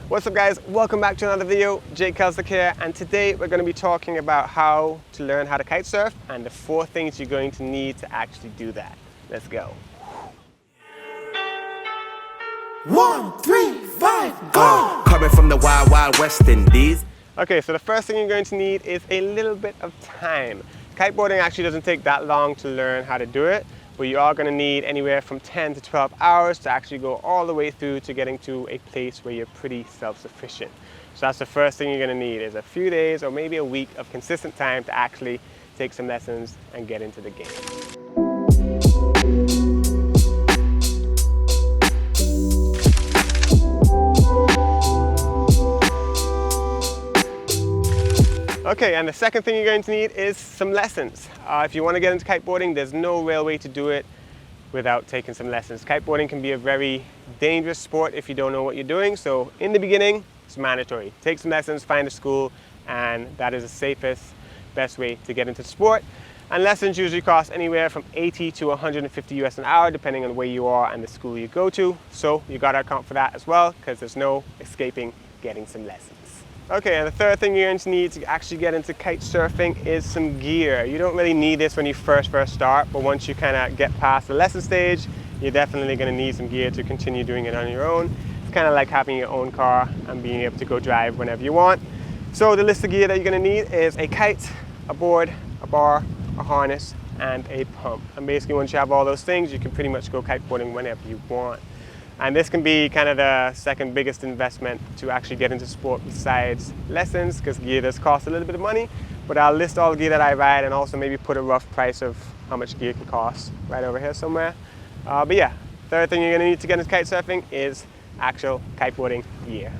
What's up guys, welcome back to another video. Kelsick here, and today we're going to be talking about how to learn how to kite surf and the 4 things you're going to need to actually do that. Let's go. 1, 3, 5, go! Coming from the wild, wild West Indies. Okay, so the first thing you're going to need is a little bit of time. Kiteboarding actually doesn't take that long to learn how to do it, but you are going to need anywhere from 10 to 12 hours to actually go all the way through to getting to a place where you're pretty self-sufficient. So that's the first thing you're going to need, is a few days or maybe a week of consistent time to actually take some lessons and get into the game. Okay, and the second thing you're going to need is some lessons. If you want to get into kiteboarding, there's no real way to do it without taking some lessons. Kiteboarding can be a very dangerous sport if you don't know what you're doing, so in the beginning, it's mandatory. Take some lessons, find a school, and that is the safest, best way to get into the sport. And lessons usually cost anywhere from 80 to 150 US an hour, depending on where you are and the school you go to. So you got to account for that as well, because there's no escaping getting some lessons. Okay, and the third thing you're going to need to actually get into kite surfing is some gear. You don't really need this when you first start, but once you kind of get past the lesson stage, you're definitely going to need some gear to continue doing it on your own. It's kind of like having your own car and being able to go drive whenever you want. So the list of gear that you're going to need is a kite, a board, a bar, a harness, and a pump. And basically once you have all those things, you can pretty much go kiteboarding whenever you want. And this can be kind of the second biggest investment to actually get into sport besides lessons, because gear does cost a little bit of money. But I'll list all the gear that I ride and also maybe put a rough price of how much gear can cost right over here somewhere. But yeah, third thing you're going to need to get into kite surfing is actual kiteboarding gear.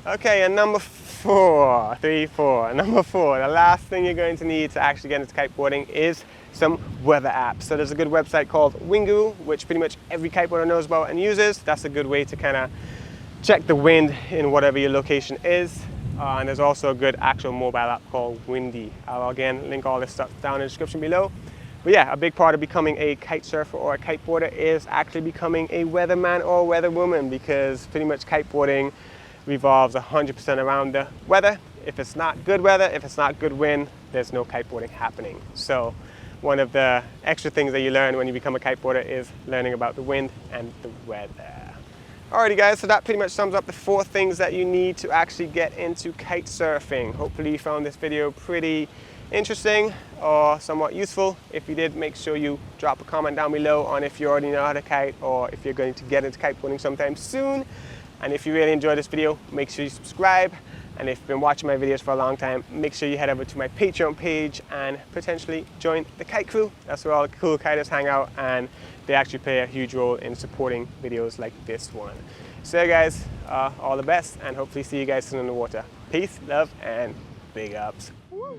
Okay, and number 4, the last thing you're going to need to actually get into kiteboarding is some weather apps. So there's a good website called Wingu, which pretty much every kiteboarder knows about and uses. That's a good way to kind of check the wind in whatever your location is. And there's also a good actual mobile app called Windy. I'll again link all this stuff down in the description below. But yeah, a big part of becoming a kite surfer or a kiteboarder is actually becoming a weatherman or weatherwoman, because pretty much kiteboarding revolves 100% around the weather. If it's not good weather, if it's not good wind, there's no kiteboarding happening. So one of the extra things that you learn when you become a kiteboarder is learning about the wind and the weather. Alrighty guys, so that pretty much sums up the 4 things that you need to actually get into kite surfing. Hopefully you found this video pretty interesting or somewhat useful. If you did, make sure you drop a comment down below on if you already know how to kite or if you're going to get into kiteboarding sometime soon. And if you really enjoyed this video, make sure you subscribe. And if you've been watching my videos for a long time, make sure you head over to my Patreon page and potentially join the kite crew. That's where all the cool kiters hang out, and they actually play a huge role in supporting videos like this one. So yeah guys, all the best, and hopefully see you guys soon in the water. Peace, love, and big ups. Woo.